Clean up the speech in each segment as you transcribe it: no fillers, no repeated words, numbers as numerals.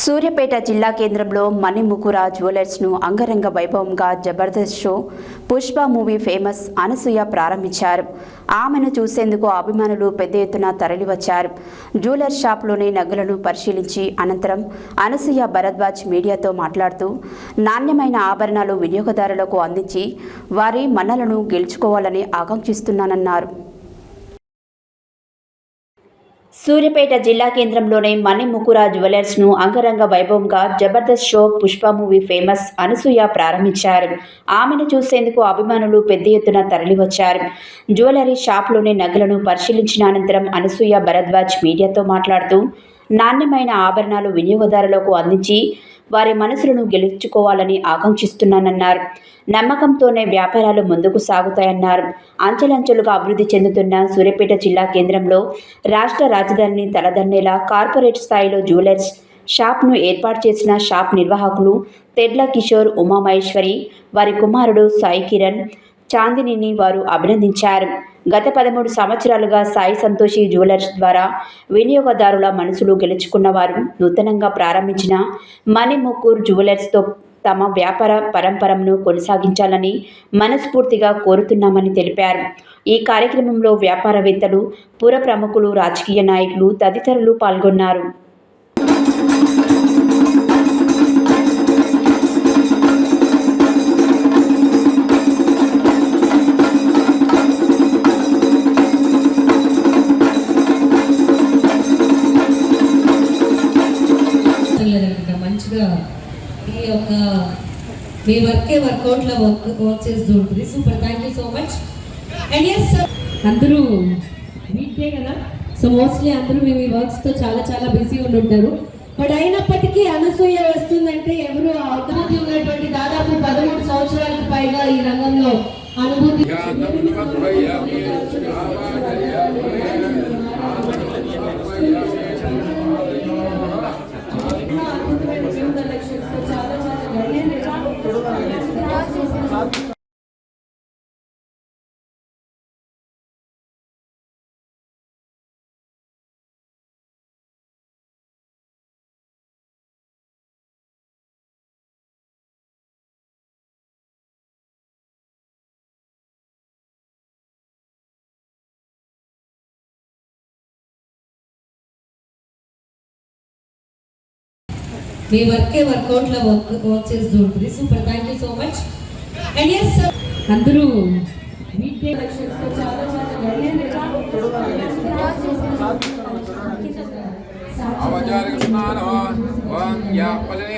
సూర్యాపేట జిల్లా కేంద్రంలో మణిముకుర జ్యువెలర్స్ను అంగరంగ వైభవంగా Jabardasth show Pushpa movie famous Anasuya ప్రారంభించారు. ఆమెను చూసేందుకు అభిమానులు పెద్ద ఎత్తున తరలివచ్చారు. జ్యువెలర్ షాప్లోని నగలను పరిశీలించి అనంతరం అనసూయ భరద్వాజ్ మీడియాతో మాట్లాడుతూ నాణ్యమైన ఆభరణాలు వినియోగదారులకు అందించి వారి మన్నలను గెలుచుకోవాలని ఆకాంక్షిస్తున్నానన్నారు. సూర్యాపేట జిల్లా కేంద్రంలోని మణిముకుర జ్యువెలర్స్ను అంగరంగ వైభవంగా Jabardasth show Pushpa movie famous Anasuya ప్రారంభించారు. ఆమెను చూసేందుకు అభిమానులు పెద్ద ఎత్తున తరలివచ్చారు. జ్యువెలరీ షాప్లోని నగలను పరిశీలించిన అనంతరం అనసూయ భరద్వాజ్ మీడియాతో మాట్లాడుతూ నాణ్యమైన ఆభరణాలు వినియోగదారులకు అందించి వారి మనసులను గెలుచుకోవాలని ఆకాంక్షిస్తున్నానన్నారు. నమ్మకంతోనే వ్యాపారాలు ముందుకు సాగుతాయన్నారు. అంచెలంచెలుగా అభివృద్ధి చెందుతున్న సూర్యాపేట జిల్లా కేంద్రంలో రాష్ట్ర రాజధానిని తలదన్నేలా కార్పొరేట్ స్థాయిలో జ్యువెలర్స్ షాప్ను ఏర్పాటు చేసిన షాప్ నిర్వాహకులు తెడ్ల కిషోర్, ఉమామహేశ్వరి, వారి కుమారుడు సాయి కిరణ్, చాందినిని వారు అభినందించారు. గత 13 సంవత్సరాలుగా సాయి సంతోషి జ్యువెలర్స్ ద్వారా వినియోగదారుల మనసులు గెలుచుకున్నవారు నూతనంగా ప్రారంభించిన మణిముకుర్ జ్యువెలర్స్తో తమ వ్యాపార పరంపరను కొనసాగించాలని మనస్ఫూర్తిగా కోరుతున్నామని తెలిపారు. ఈ కార్యక్రమంలో వ్యాపారవేత్తలు, పుర ప్రముఖులు, రాజకీయ నాయకులు తదితరులు పాల్గొన్నారు. మంచిగా ఈ యొక్క మీ వర్కౌట్లో వర్క్ చేస్తూ ఉంటుంది. Super, thank you so much. And ఎస్ అందరూ వీక్డే కదా, సో మోస్ట్లీ అందరూ మేము ఈ వర్క్స్తో చాలా చాలా బిజీ ఉండుంటారు. బట్ అయినప్పటికీ అనసూయ వస్తుందంటే ఎవరు అనుభూతి ఉన్నటువంటి దాదాపు 13 సంవత్సరాలకు పైగా ఈ రంగంలో అనుభూతి మీ వర్కౌట్లో వర్క్ చేస్తూ ఉంటుంది. Super, thank you so much. And ఎస్ అందరూ వీక్డే చాలా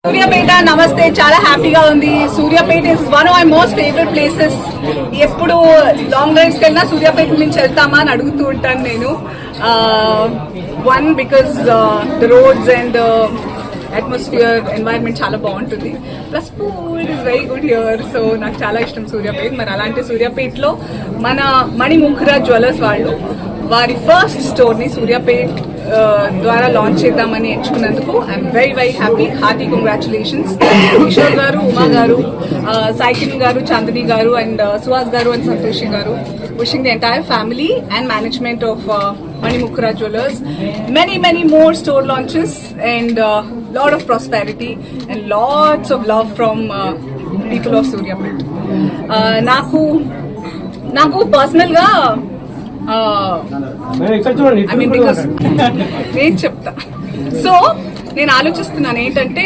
సూర్యాపేట నమస్తే, చాలా హ్యాపీగా ఉంది. Suryapet is one of my most favourite places. ఎప్పుడు లాంగ్ డ్రైవ్స్కి వెళ్ళినా సూర్యాపేట నుంచి వెళ్తామా అని అడుగుతూ ఉంటాను నేను. One because the roads and atmosphere environment చాలా బాగుంటుంది. Plus food is very good here. So నాకు చాలా ఇష్టం సూర్యాపేట. మరి అలాంటి సూర్యాపేటలో మన మణిముఖరా జ్యువెలర్స్ వాళ్ళు వారి ఫస్ట్ స్టోర్ని సూర్యాపేట్ ద్వారా లాంచ్ చేద్దామని ఎంచుకున్నందుకు I'm very very happy. Hearty congratulations Kishore garu, Uma గారు, సాయికిన్ గారు, చాందిని గారు అండ్ సుహాస్ గారు అండ్ సంతోషి గారు. Wishing the entire family and management of Manimukra Jewelers many more store launches and lot of prosperity and lots of love from people of Suryapet. నాకు personal గా I mean because నేను చెప్తా. So నేను ఆలోచిస్తున్నాను ఏంటంటే,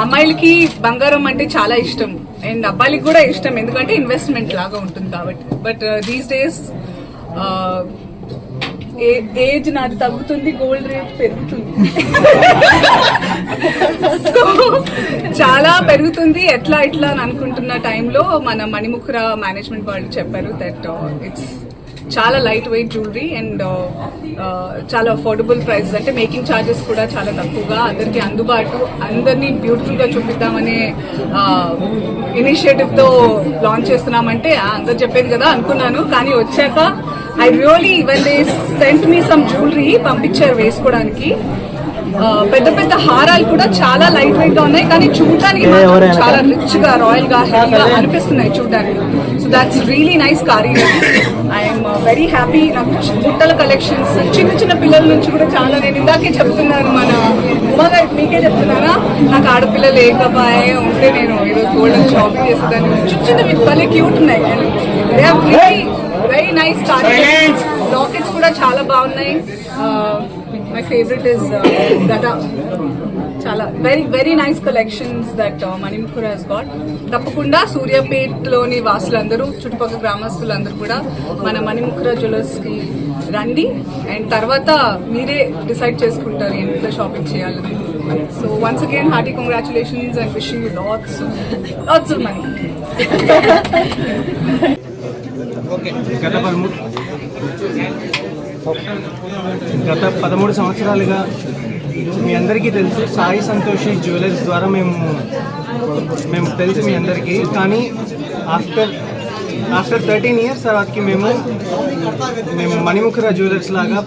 అమ్మాయిలకి బంగారం అంటే చాలా ఇష్టం అండ్ అబ్బాయిలకి కూడా ఇష్టం, ఎందుకంటే ఇన్వెస్ట్మెంట్ లాగా ఉంటుంది కాబట్టి. బట్ దీస్ డేస్ ఏజ్ నాది తగ్గుతుంది, గోల్డ్ రేట్ పెరుగుతుంది. సో చాలా పెరుగుతుంది, ఎట్లా అని అనుకుంటున్న టైంలో మన మణిముఖరా మేనేజ్మెంట్ వాళ్ళు చెప్పారు దట్ ఇట్స్ చాలా లైట్ వెయిట్ జ్యువెలరీ అండ్ చాలా అఫోర్డబుల్ ప్రైస్, అంటే మేకింగ్ ఛార్జెస్ కూడా చాలా తక్కువగా, అందరికి అందుబాటు, అందరినీ బ్యూటిఫుల్ గా చూపిద్దామనే ఇనిషియేటివ్ తో లాంచ్ చేస్తున్నామంటే అందరు చెప్పేది కదా అనుకున్నాను. కానీ వచ్చాక I really when they sent me some jewellery పంపించారు వేసుకోవడానికి. పెద్ద పెద్ద హారాలు కూడా చాలా లైట్ వెయిట్ గా ఉన్నాయి, కానీ చూడడానికి చాలా రిచ్ గా, రాయల్ గా, హెవీగా అనిపిస్తున్నాయి చూడడానికి. సో దాట్స్ రియలీ నైస్ కారీగరీ. I'm very happy. నాకు బుట్టల కలెక్షన్స్ చిన్న పిల్లల నుంచి కూడా చాలా, నేను ఇందాకే చెప్తున్నాను, మన ఉమాగా మీకే చెప్తున్నానా, నాకు ఆడపిల్లలు లేకపోయే ఉంటే నేను ఈరోజు గోల్డెన్ షాపింగ్ చేసేదాన్ని. చిన్నవి భలే క్యూట్ ఉన్నాయి. Very nice కారీగరీ. లాకెట్స్ కూడా చాలా బాగున్నాయి. మై ఫేవరెట్ ఇస్ గదా. చాలా very nice collections that Manimukhura has got. తప్పకుండా సూర్యాపేటలోని వాసులందరూ, చుట్టుపక్కల గ్రామస్తులందరూ కూడా మన మణిముఖరా జ్యువెలర్స్ కి రండి అండ్ తర్వాత మీరే డిసైడ్ చేసుకుంటారు ఎంత షాపింగ్ చేయాలని. So once again hearty congratulations and wishing you lots of money. గత 13 సంవత్సరాలుగా మీ అందరికీ తెలుసు, సాయి సంతోషి జ్యువెలర్స్ ద్వారా మేము మేము తెలుసు మీ అందరికీ. కానీ ఆఫ్టర్ 13 years తర్వాతకి మేము మణిముఖుర జ్యువెలర్స్ లాగా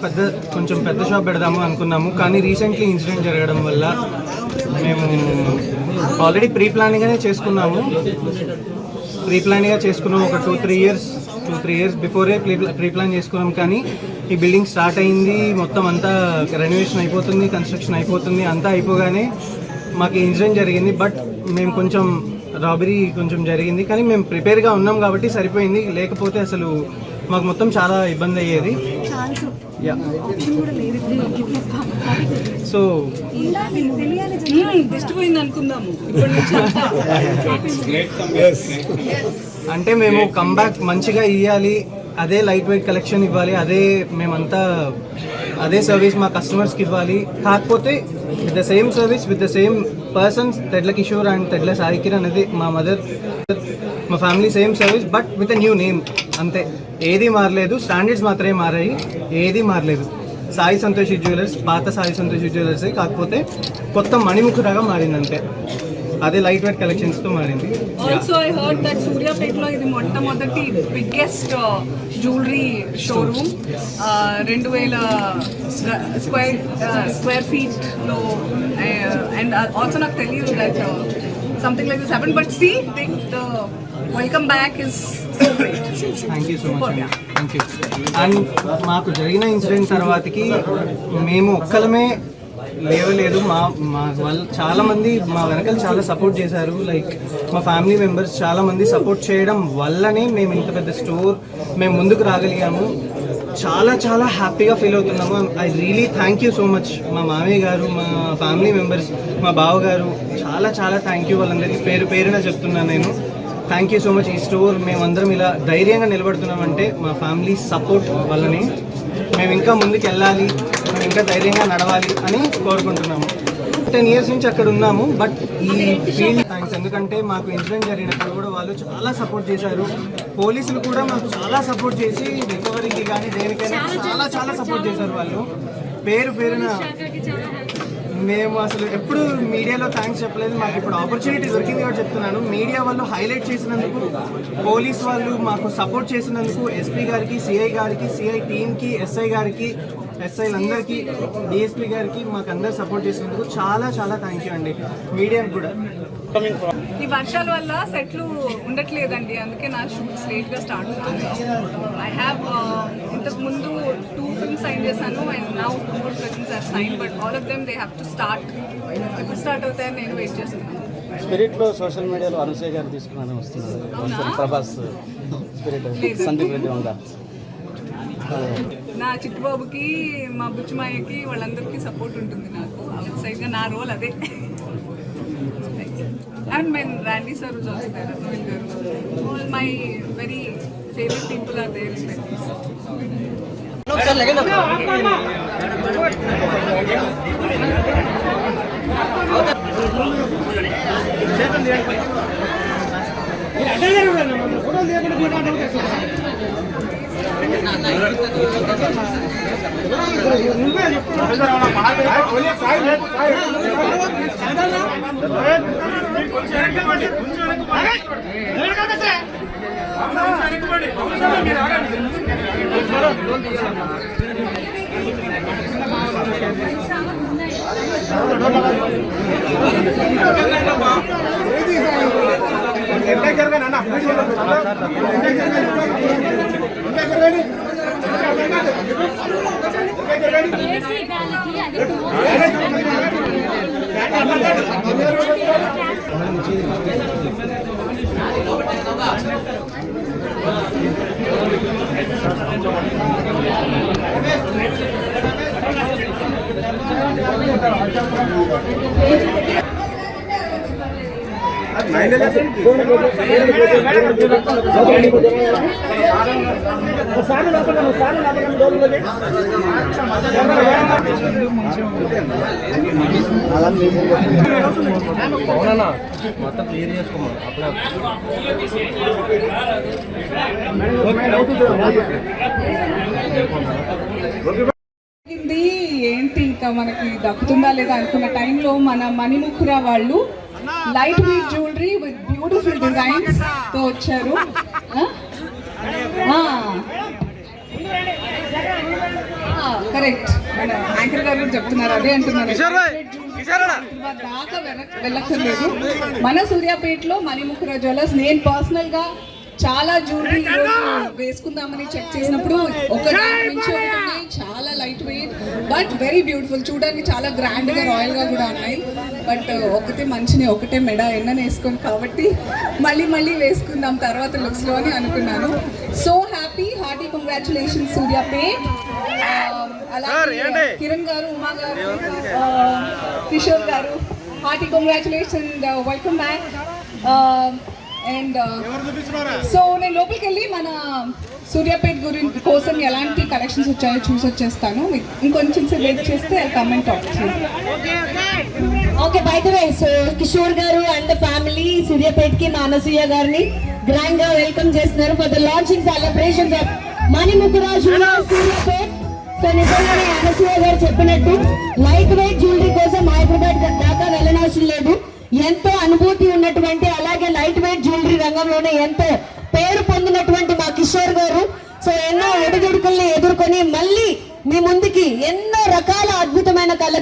కొంచెం పెద్ద షాప్ పెడదాము అనుకున్నాము. కానీ రీసెంట్లీ ఇన్సిడెంట్ జరగడం వల్ల మేము ఆల్రెడీ ప్రీ ప్లాన్గానే చేసుకున్నాము. ఒక 2-3 years బిఫోరే ప్రీ ప్లాన్ చేసుకున్నాం. కానీ ఈ బిల్డింగ్ స్టార్ట్ అయింది, మొత్తం అంతా రెనోవేషన్ అయిపోతుంది, కన్స్ట్రక్షన్ అయిపోతుంది, అంతా అయిపోగానే మాకు ఇన్సిడెంట్ జరిగింది. బట్ మేము రాబరీ కొంచెం జరిగింది, కానీ మేము ప్రిపేర్గా ఉన్నాం కాబట్టి సరిపోయింది. లేకపోతే అసలు మాకు మొత్తం చాలా ఇబ్బంది అయ్యేది. సో అంటే మేము కంబ్యాక్ మంచిగా ఇవ్వాలి, అదే లైట్ వెయిట్ కలెక్షన్ ఇవ్వాలి, అదే సర్వీస్ మా కస్టమర్స్కి ఇవ్వాలి. కాకపోతే with the same service with the same persons, Tedla Kishore and Tedla Sai Kiran అనేది మా family same service, but with a new name అంతే. ఏది మారలేదు, స్టాండర్డ్స్ మాత్రమే మారాయి, ఏది మారలేదు. సాయి సంతోషి జ్యువెలర్స్ పాత సాయి సంతోషి జ్యువెలర్స్, కాకపోతే కొత్త మణిముఖురాగా మారింది అంతే. అదే లైట్ వెయిట్ కలెక్షన్స్ తో మారింది. ఆల్సో ఐ హర్డ్ దట్ సూర్యాపేటలో ఇది మొట్టమొదటి biggest jewellery showroom. 2000 square feet లో. అండ్ ఆల్సో నాకు తెలియదు that something like 7, but see the welcome back is so great. Thank you so much. Thank you. And మాకు జరిగిన ఇన్సిడెంట్ తర్వాతకి మేము ఒక్కలమే లేవలేదు. మా వాళ్ళు చాలామంది మా వెనకాల చాలా సపోర్ట్ చేశారు. లైక్ మా ఫ్యామిలీ మెంబర్స్ చాలామంది సపోర్ట్ చేయడం వల్లనే మేము ఇంత పెద్ద స్టోర్ మేము ముందుకు రాగలిగాము. చాలా హ్యాపీగా ఫీల్ అవుతున్నాము. I really thank you so much మా మామయ్య గారు, మా ఫ్యామిలీ మెంబర్స్, మా బావగారు, చాలా థ్యాంక్ యూ వాళ్ళందరికీ పేరున చెప్తున్నాను నేను. Thank you so much. ఈ స్టోర్ మేమందరం ఇలా ధైర్యంగా నిలబడుతున్నామంటే మా ఫ్యామిలీ సపోర్ట్ వల్లనే. మేము ఇంకా ముందుకు వెళ్ళాలి, మేము ఇంకా ధైర్యంగా నడవాలి అని కోరుకుంటున్నాము. 10 years నుంచి అక్కడ ఉన్నాము. బట్ ఈ ఫీల్డ్ థ్యాంక్స్, ఎందుకంటే మాకు ఇన్సిడెంట్ జరిగినప్పుడు కూడా వాళ్ళు చాలా సపోర్ట్ చేశారు. పోలీసులు కూడా మాకు చాలా సపోర్ట్ చేసి రికవరీకి కానీ దేనికైనా చాలా సపోర్ట్ చేశారు వాళ్ళు. పేరున మేము అసలు ఎప్పుడు మీడియాలో థ్యాంక్స్ చెప్పలేదు. మాకు ఇప్పుడు ఆపర్చునిటీ దొరికింది కాబట్టి చెప్తున్నాను. మీడియా వాళ్ళు హైలైట్ చేసినందుకు, పోలీస్ వాళ్ళు మాకు సపోర్ట్ చేసినందుకు, ఎస్పీ గారికి, సిఐ గారికి, సిఐ టీమ్కి, ఎస్ఐ గారికి, ఎస్ఐలందరికీ, డిఎస్పీ గారికి, మాకు అందరు సపోర్ట్ చేసినందుకు చాలా థ్యాంక్ యూ అండి. మీడియాకి కూడా. ఈ వర్షాల వల్ల సెట్లు ఉండట్లేదండి, అందుకే నా షూట్స్ లేట్గా స్టార్ట్ అవుతుంది. ఐ హ్యావ్ ఇంతకు ముందు 2 films సైన్ చేశాను and now 2 more films are sign, but all of them they have to start. ఎప్పుడు స్టార్ట్ అవుతాయని నేను వెయిట్ చేస్తున్నాను. స్పిరిట్ లో సోషల్ మీడియాలో అనుసూయ గారు తీసుకున్నాను వస్తున్నారు. ప్రభాస్ స్పిరిట్ సందీప్ రెడ్డి వంగ, నా చిట్టుబాబుకి, మా బుచ్చిమాయకి, వాళ్ళందరికీ సపోర్ట్ ఉంటుంది నాకు. అవుట్ సైడ్గా నా రోల్ అదే. And men Randy sir was also there, Anuil garu. All my very favorite people are there in that piece. మొత్తం క్లియర్ చేసుకోమా అప్పుడు ఏంటి ఇంకా మనకి దక్కుతుందా లేదా అనుకున్న టైంలో మన మణిముఖురా వాళ్ళు light weight jewellery with beautiful designs తో వచ్చారు. కరెక్ట్, యాంకర్ గారు కూడా చెప్తున్నారు, అదే అంటున్నారు. దాకా వెళ్ళక్కర్లేదు. మన సూర్యాపేటలో మణిముఖురా జ్యువెలర్స్, నేను పర్సనల్ గా చాలా జ్యువెలరీ వేసుకుందామని చెక్ చేసినప్పుడు ఒక నుంచి ఒకటి ఉన్నాయి, చాలా light weight but very beautiful. చూడడానికి చాలా గ్రాండ్ గా రాయల్ గా కూడా ఉన్నాయి. బట్ ఒకటే మంచిని ఒకటే మెడ ఎన్నని వేసుకొని కాబట్టి మళ్ళీ వేసుకుందాం తర్వాత లుక్స్ లో అని అనుకున్నాను. So happy, hearty congratulation Suryapet. అలాగే కిరణ్ గారు, ఉమా గారు, కిషోర్ గారు, hearty congratulation, welcome back. And so నేను లోపలికి వెళ్ళి మన సూర్యాపేట్ కోసం ఎలాంటి కలెక్షన్స్ వచ్చాయో చూసి వచ్చేస్తాను. ఇంకొంచెం వెయిట్ చేస్తే comment okay. By the way, so Kishore గారు అండ్ ఫ్యామిలీ సూర్యాపేట్ కి మా అనసూయ గారిని గ్రాండ్ గా వెల్కమ్ చేస్తున్నారు for the launching celebrations of Manimukhura jewellers Suryapet. So నిజంగానే అనసూయ గారు చెప్పినట్టు లైట్ వెయిట్ జ్యువెలరీ కోసం హైదరాబాద్ దాకా వెళ్ళనవసరం లేదు. ఎంతో అనుభూతి ఉన్నటువంటి, అలాగే లైట్ వెయిట్ జ్యువెలరీ రంగంలోనే ఎంతో పేరు పొందినటువంటి మా కిషోర్ గారు సో ఎన్నో ఒడిదుడుకుల్ని ఎదుర్కొని మళ్ళీ మీ ముందుకి ఎన్నో రకాల అద్భుతమైన